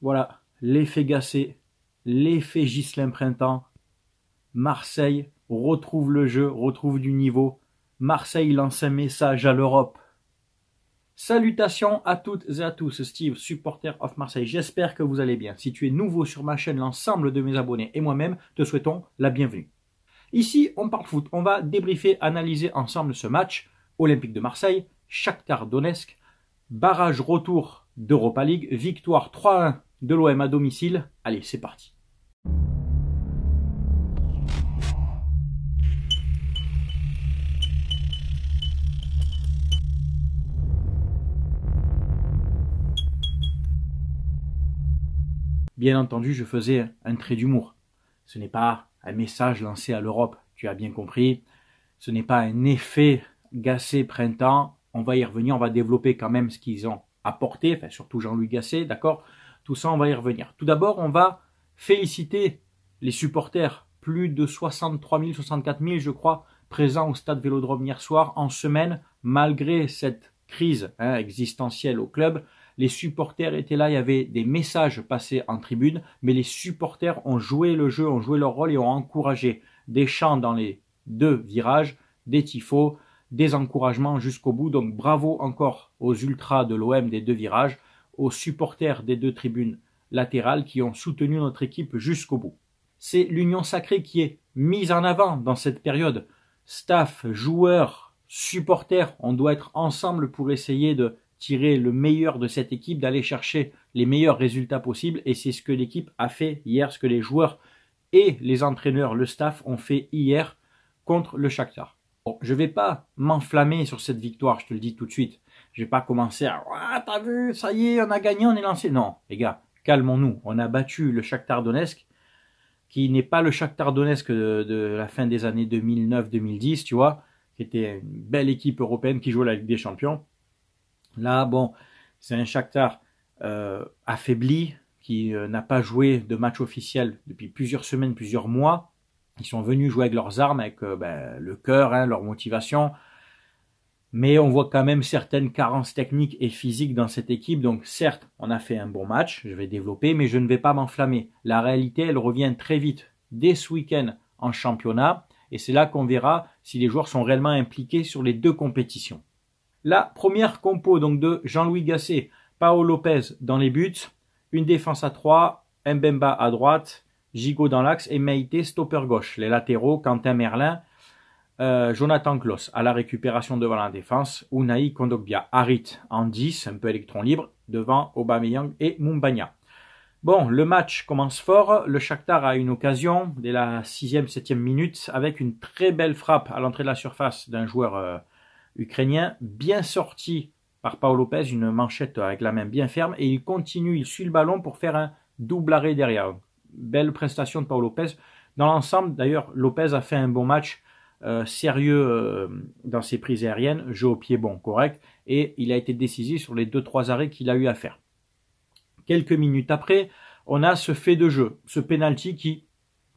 Voilà, l'effet Gasset, l'effet Ghislain Printemps. Marseille retrouve le jeu, retrouve du niveau. Marseille lance un message à l'Europe. Salutations à toutes et à tous, Steve, supporter of Marseille. J'espère que vous allez bien. Si tu es nouveau sur ma chaîne, l'ensemble de mes abonnés et moi-même te souhaitons la bienvenue. Ici, on parle foot. On va débriefer, analyser ensemble ce match. Olympique de Marseille, Shakhtar Donetsk, barrage retour d'Europa League, victoire 3-1 de l'OM à domicile. Allez, c'est parti. Bien entendu, je faisais un trait d'humour. Ce n'est pas un message lancé à l'Europe, tu as bien compris. Ce n'est pas un effet Gasset printemps. On va y revenir, on va développer quand même ce qu'ils ont apporté, enfin surtout Jean-Louis Gasset, d'accord? Tout ça, on va y revenir. Tout d'abord, on va féliciter les supporters. Plus de 63 000, 64 000, je crois, présents au stade Vélodrome hier soir, en semaine, malgré cette crise existentielle au club. Les supporters étaient là, il y avait des messages passés en tribune, mais les supporters ont joué le jeu, ont joué leur rôle et ont encouragé des chants dans les deux virages, des tifos, des encouragements jusqu'au bout. Donc bravo encore aux ultras de l'OM des deux virages, aux supporters des deux tribunes latérales qui ont soutenu notre équipe jusqu'au bout. C'est l'union sacrée qui est mise en avant dans cette période. Staff, joueurs, supporters, on doit être ensemble pour essayer de tirer le meilleur de cette équipe, d'aller chercher les meilleurs résultats possibles. Et c'est ce que l'équipe a fait hier, ce que les joueurs et les entraîneurs, le staff ont fait hier contre le Shakhtar. Bon, je ne vais pas m'enflammer sur cette victoire, je te le dis tout de suite. Je ne vais pas commencer à « Ah, t'as vu, ça y est, on a gagné, on est lancé ». Non, les gars, calmons-nous. On a battu le Shakhtar Donetsk, qui n'est pas le Shakhtar Donetsk de la fin des années 2009-2010, tu vois, qui était une belle équipe européenne qui jouait la Ligue des Champions. Là, bon, c'est un Shakhtar affaibli, qui n'a pas joué de match officiel depuis plusieurs semaines, plusieurs mois. Ils sont venus jouer avec leurs armes, avec le cœur, leur motivation. Mais on voit quand même certaines carences techniques et physiques dans cette équipe. Donc certes, on a fait un bon match, je vais développer, mais je ne vais pas m'enflammer. La réalité, elle revient très vite, dès ce week-end en championnat. Et c'est là qu'on verra si les joueurs sont réellement impliqués sur les deux compétitions. La première compo donc de Jean-Louis Gasset, Paolo Lopez dans les buts, une défense à 3, Mbemba à droite, Gigot dans l'axe et Meïté stopper gauche. Les latéraux, Quentin Merlin, Jonathan Klaus à la récupération devant la défense, Unai Kondogbia, Harit en 10, un peu électron libre, devant Aubameyang et Moumbagna. Bon, le match commence fort, le Shakhtar a une occasion dès la 6e, 7e minute avec une très belle frappe à l'entrée de la surface d'un joueur ukrainien, bien sorti par Paolo Lopez, une manchette avec la main bien ferme, et il continue, il suit le ballon pour faire un double arrêt derrière. Belle prestation de Paolo Lopez. Dans l'ensemble, d'ailleurs, Lopez a fait un bon match, sérieux dans ses prises aériennes, jeu au pied bon, correct, et il a été décisif sur les 2-3 arrêts qu'il a eu à faire. Quelques minutes après, on a ce fait de jeu, ce penalty qui,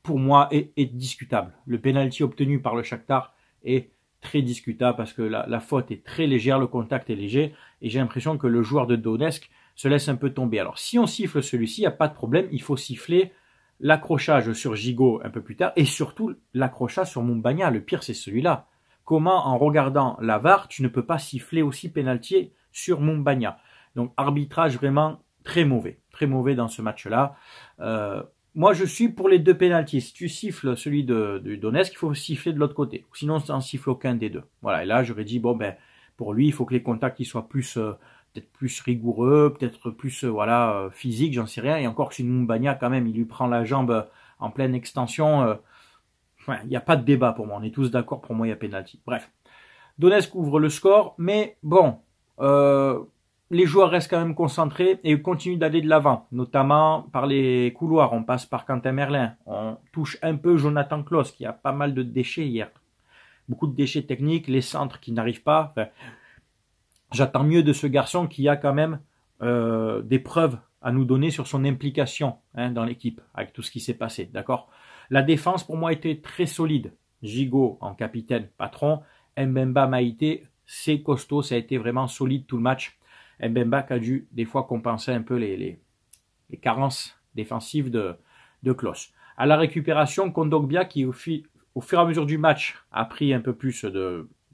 pour moi, est discutable. Le penalty obtenu par le Shakhtar est très discutable parce que la faute est très légère, le contact est léger, et j'ai l'impression que le joueur de Donetsk se laisse un peu tomber. Alors si on siffle celui-ci, il n'y a pas de problème, il faut siffler l'accrochage sur Gigot un peu plus tard, et surtout l'accrochage sur Moumbagna. Le pire, c'est celui-là. Comment, en regardant la VAR, tu ne peux pas siffler aussi pénalty sur Moumbagna? Donc, arbitrage vraiment très mauvais dans ce match-là. Moi, je suis pour les deux pénaltys. Si tu siffles celui de Donetsk, il faut siffler de l'autre côté. Sinon, ça n'en siffle aucun des deux. Voilà, et là, j'aurais dit, bon, ben, pour lui, il faut que les contacts ils soient plus... peut-être plus rigoureux, peut-être plus physique, j'en sais rien. Et encore si Moumbagna, quand même, il lui prend la jambe en pleine extension. Il n'y a pas de débat pour moi. On est tous d'accord, pour moi, il y a pénalty. Bref, Donetsk ouvre le score, mais bon, les joueurs restent quand même concentrés et continuent d'aller de l'avant, notamment par les couloirs. On passe par Quentin Merlin, on touche un peu Jonathan Klaus, qui a pas mal de déchets hier. Beaucoup de déchets techniques, les centres qui n'arrivent pas. Enfin, j'attends mieux de ce garçon qui a quand même des preuves à nous donner sur son implication dans l'équipe, avec tout ce qui s'est passé, d'accord? La défense, pour moi, était très solide. Gigot en capitaine, patron. Mbemba, Meïté, c'est costaud, ça a été vraiment solide tout le match. Mbemba qui a dû des fois compenser un peu les carences défensives de Klose. À la récupération, Kondogbia qui au fur et à mesure du match a pris un peu plus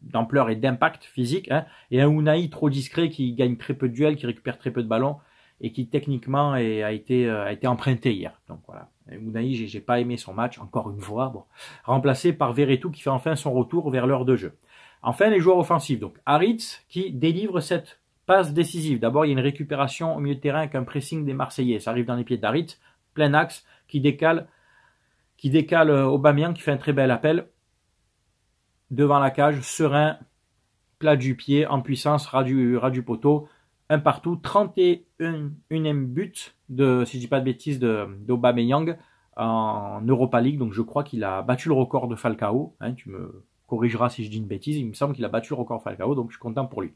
d'ampleur et d'impact physique, hein, et un Unai trop discret qui gagne très peu de duels, qui récupère très peu de ballons et qui techniquement a été emprunté hier. Donc voilà, Unai, j'ai pas aimé son match, encore une fois, bon, remplacé par Verretou qui fait enfin son retour vers l'heure de jeu. Enfin, les joueurs offensifs, donc Haritz qui délivre cette passe décisive. D'abord, il y a une récupération au milieu de terrain avec un pressing des Marseillais. Ça arrive dans les pieds d'Haritz, plein axe, qui décale Aubameyang qui fait un très bel appel devant la cage, serein, plat du pied, en puissance, ras du poteau, un partout, 31e but si je dis pas de bêtises, d'Aubameyang en Europa League. Donc je crois qu'il a battu le record de Falcao, hein, tu me corrigeras si je dis une bêtise, il me semble qu'il a battu le record Falcao, donc je suis content pour lui.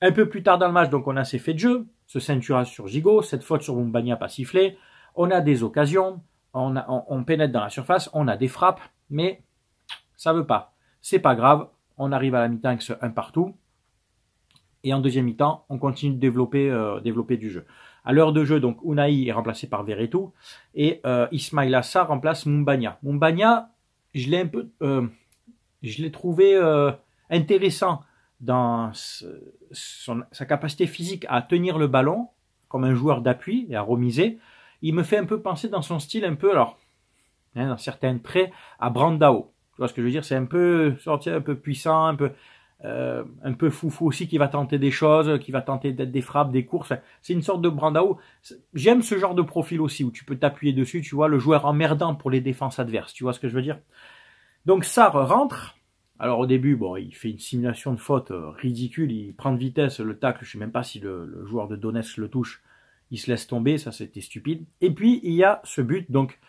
Un peu plus tard dans le match, donc on a ces faits de jeu, ce ceinturage sur Gigot, cette faute sur Moumbagna pas sifflée, on a des occasions, on pénètre dans la surface, on a des frappes, mais ça veut pas. C'est pas grave, on arrive à la mi-temps avec ce 1 partout, et en deuxième mi-temps, on continue de développer du jeu. À l'heure de jeu, donc Unai est remplacé par Verretou, et Ismaïla Sarr remplace Moumbagna. Moumbagna, je l'ai trouvé intéressant dans sa capacité physique à tenir le ballon comme un joueur d'appui et à remiser. Il me fait un peu penser dans son style un peu, alors, hein, dans certains traits, à Brandao. Tu vois ce que je veux dire? C'est un peu sorti, un peu puissant, un peu foufou aussi, qui va tenter des choses, qui va tenter d'être des frappes, des courses. C'est une sorte de Brandao. J'aime ce genre de profil aussi, où tu peux t'appuyer dessus, tu vois, le joueur emmerdant pour les défenses adverses. Tu vois ce que je veux dire? Donc Sarr rentre. Alors au début, bon, il fait une simulation de faute ridicule, il prend de vitesse le tacle, je sais même pas si le joueur de Donetsk le touche, il se laisse tomber, ça c'était stupide. Et puis il y a ce but, donc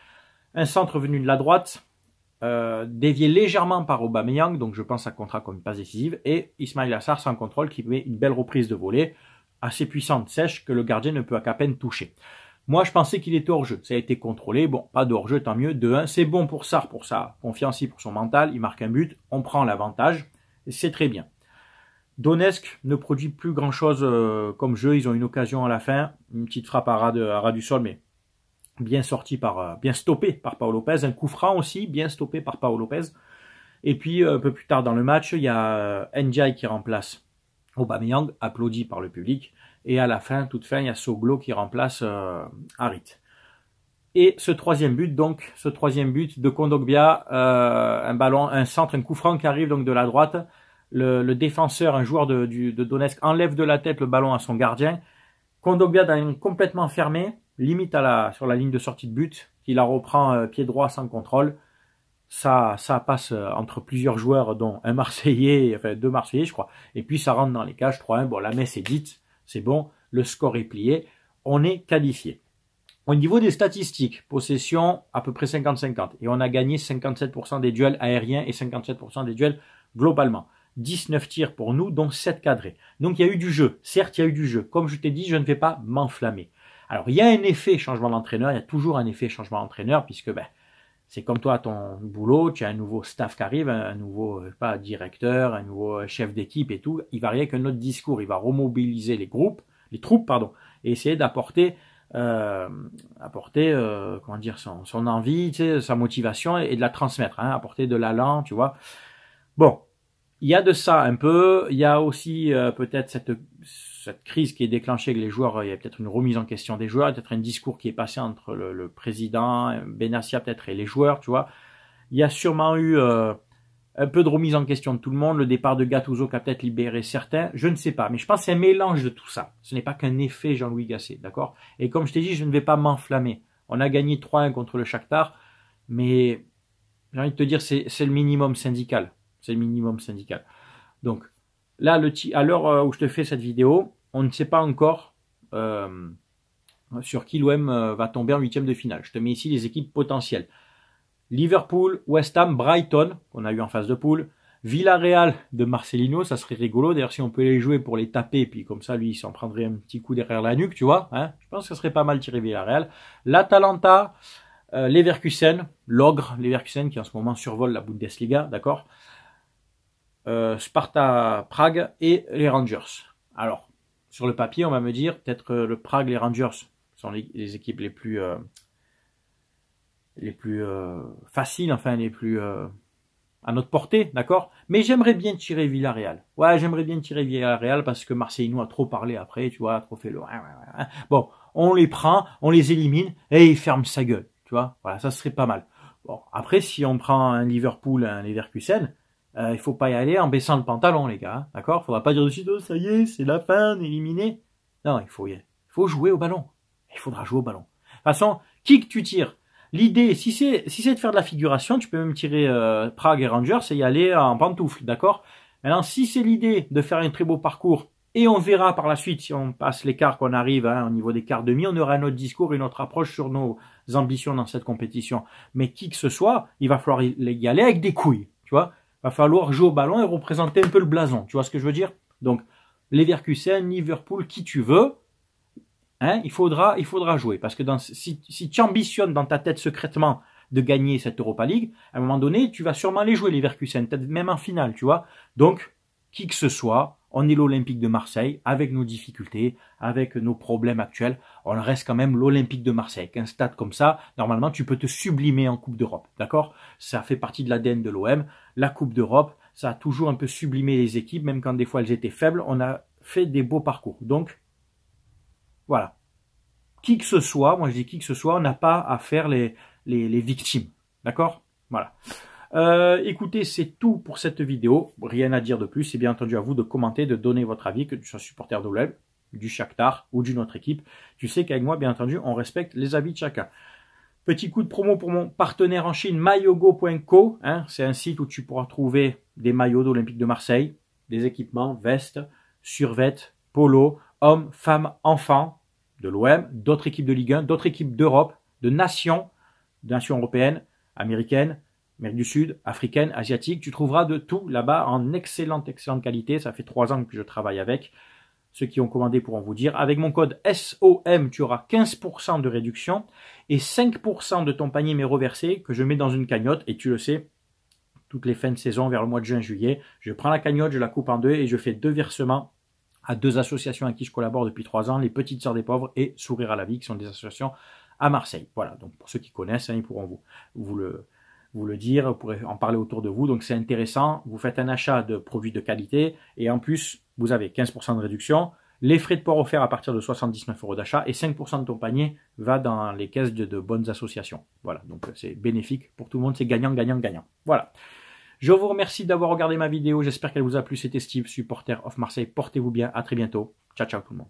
un centre venu de la droite, dévié légèrement par Aubameyang, donc je pense à contrat comme une passe décisive, et Ismaïla Sarr sans contrôle qui met une belle reprise de volée, assez puissante, sèche, que le gardien ne peut qu'à peine toucher. Moi, je pensais qu'il était hors-jeu. Ça a été contrôlé. Bon, pas de hors-jeu, tant mieux. 2-1, c'est bon pour Sarr, pour sa confiance, pour son mental. Il marque un but, on prend l'avantage. C'est très bien. Donetsk ne produit plus grand-chose comme jeu. Ils ont une occasion à la fin. Une petite frappe à ras du sol, mais bien stoppé par Pau Lopez. Un coup franc aussi, bien stoppé par Pau Lopez. Et puis, un peu plus tard dans le match, il y a Ndiaye qui remplace Aubameyang, applaudi par le public. Et à la fin, toute fin, il y a Soglo qui remplace Harit. Et ce troisième but de Kondogbia, un ballon, un centre, un coup franc qui arrive donc de la droite. Le défenseur, un joueur de Donetsk, enlève de la tête le ballon à son gardien. Kondogbia complètement fermé, limite sur la ligne de sortie de but, qui la reprend pied droit sans contrôle. Ça passe entre plusieurs joueurs, dont un Marseillais, enfin 2 Marseillais, je crois. Et puis ça rentre dans les cages, 3-1. Bon, la messe est dite. C'est bon, le score est plié, on est qualifié. Au niveau des statistiques, possession à peu près 50-50. Et on a gagné 57% des duels aériens et 57% des duels globalement. 19 tirs pour nous, dont 7 cadrés. Donc il y a eu du jeu. Certes, il y a eu du jeu. Comme je t'ai dit, je ne vais pas m'enflammer. Alors il y a un effet changement d'entraîneur, il y a toujours un effet changement d'entraîneur, puisque c'est comme toi, ton boulot, tu as un nouveau staff qui arrive, un nouveau directeur, un nouveau chef d'équipe et tout. Il va arriver avec un autre discours, il va remobiliser les troupes, et essayer d'apporter comment dire, son envie, tu sais, sa motivation et de la transmettre, hein, apporter de l'allant, tu vois. Bon, il y a de ça un peu, il y a aussi peut-être cette crise qui est déclenchée avec les joueurs, il y a peut-être une remise en question des joueurs, peut-être un discours qui est passé entre le président, Benassia peut-être et les joueurs, tu vois. Il y a sûrement eu un peu de remise en question de tout le monde, le départ de Gattuso qui a peut-être libéré certains, je ne sais pas, mais je pense que c'est un mélange de tout ça. Ce n'est pas qu'un effet Jean-Louis Gasset, d'accord? Et comme je t'ai dit, je ne vais pas m'enflammer. On a gagné 3-1 contre le Shakhtar, mais j'ai envie de te dire, c'est le minimum syndical. C'est le minimum syndical. Donc, là, à l'heure où je te fais cette vidéo, on ne sait pas encore sur qui l'OM va tomber en 8e de finale. Je te mets ici les équipes potentielles. Liverpool, West Ham, Brighton, qu'on a eu en phase de poule. Villarreal de Marcelino, ça serait rigolo. D'ailleurs, si on peut les jouer pour les taper, puis comme ça, lui, il s'en prendrait un petit coup derrière la nuque, tu vois. Hein, je pense que ça serait pas mal tiré Villarreal. L'Atalanta, Leverkusen, l'ogre Leverkusen qui en ce moment survole la Bundesliga, d'accord. Sparta Prague et les Rangers. Alors, sur le papier, on va me dire peut-être le Prague, les Rangers sont les équipes les plus faciles, enfin les plus à notre portée, d'accord? Mais j'aimerais bien tirer Villarreal. Ouais, j'aimerais bien tirer Villarreal parce que Marseille nous a trop parlé après, tu vois, trop fait le... Bon, on les prend, on les élimine et ils ferment sa gueule, tu vois? Voilà, ça serait pas mal. Bon, après, si on prend un Liverpool, un Leverkusen, il faut pas y aller en baissant le pantalon, les gars, hein, d'accord? Faudra pas dire de suite, oh, ça y est, c'est la fin, on est éliminé. Non, il faut jouer au ballon. Il faudra jouer au ballon. De toute façon, qui que tu tires? L'idée, si c'est de faire de la figuration, tu peux même tirer Prague et Rangers et y aller en pantoufle, d'accord? Maintenant, si c'est l'idée de faire un très beau parcours, et on verra par la suite, si on passe l'écart qu'on arrive au niveau des quarts demi, on aura un autre discours et notre approche sur nos ambitions dans cette compétition. Mais qui que ce soit, il va falloir y aller avec des couilles, tu vois? Il va falloir jouer au ballon et représenter un peu le blason, tu vois ce que je veux dire? Donc, Leverkusen, Liverpool, qui tu veux, hein, il faudra jouer. Parce que si tu ambitionnes dans ta tête secrètement de gagner cette Europa League, à un moment donné, tu vas sûrement les jouer, les Leverkusen, peut-être même en finale, tu vois. Donc, qui que ce soit, on est l'Olympique de Marseille, avec nos difficultés, avec nos problèmes actuels, on reste quand même l'Olympique de Marseille. Un stade comme ça, normalement, tu peux te sublimer en Coupe d'Europe, d'accord? Ça fait partie de l'ADN de l'OM. La Coupe d'Europe, ça a toujours un peu sublimé les équipes, même quand des fois elles étaient faibles, on a fait des beaux parcours. Donc, voilà. Qui que ce soit, moi je dis qui que ce soit, on n'a pas à faire les victimes. D'accord? Voilà. Écoutez, c'est tout pour cette vidéo. Rien à dire de plus. C'est bien entendu à vous de commenter, de donner votre avis, que tu sois supporter de l'OM, du Shakhtar ou d'une autre équipe. Tu sais qu'avec moi, bien entendu, on respecte les avis de chacun. Petit coup de promo pour mon partenaire en Chine, mayogo.co. Hein, c'est un site où tu pourras trouver des maillots d'Olympique de Marseille, des équipements, vestes, survêtements, polos, hommes, femmes, enfants, de l'OM, d'autres équipes de Ligue 1, d'autres équipes d'Europe, de nations européennes, américaines, Amérique du Sud, africaine, asiatique. Tu trouveras de tout là-bas en excellente qualité. Ça fait 3 ans que je travaille avec. Ceux qui ont commandé pourront vous dire. Avec mon code SOM, tu auras 15% de réduction et 5% de ton panier m'est reversé que je mets dans une cagnotte. Et tu le sais, toutes les fins de saison vers le mois de juin-juillet, je prends la cagnotte, je la coupe en deux et je fais 2 versements à 2 associations avec qui je collabore depuis 3 ans, les Petites Sœurs des Pauvres et Sourire à la Vie, qui sont des associations à Marseille. Voilà, donc pour ceux qui connaissent, hein, ils pourront vous le dire, vous pourrez en parler autour de vous, donc c'est intéressant. Vous faites un achat de produits de qualité et en plus, vous avez 15% de réduction, les frais de port offerts à partir de 79 € d'achat et 5% de ton panier va dans les caisses de bonnes associations. Voilà, donc c'est bénéfique pour tout le monde, c'est gagnant, gagnant, gagnant. Voilà. Je vous remercie d'avoir regardé ma vidéo. J'espère qu'elle vous a plu. C'était Steve, supporter of Marseille. Portez-vous bien. À très bientôt. Ciao, ciao tout le monde.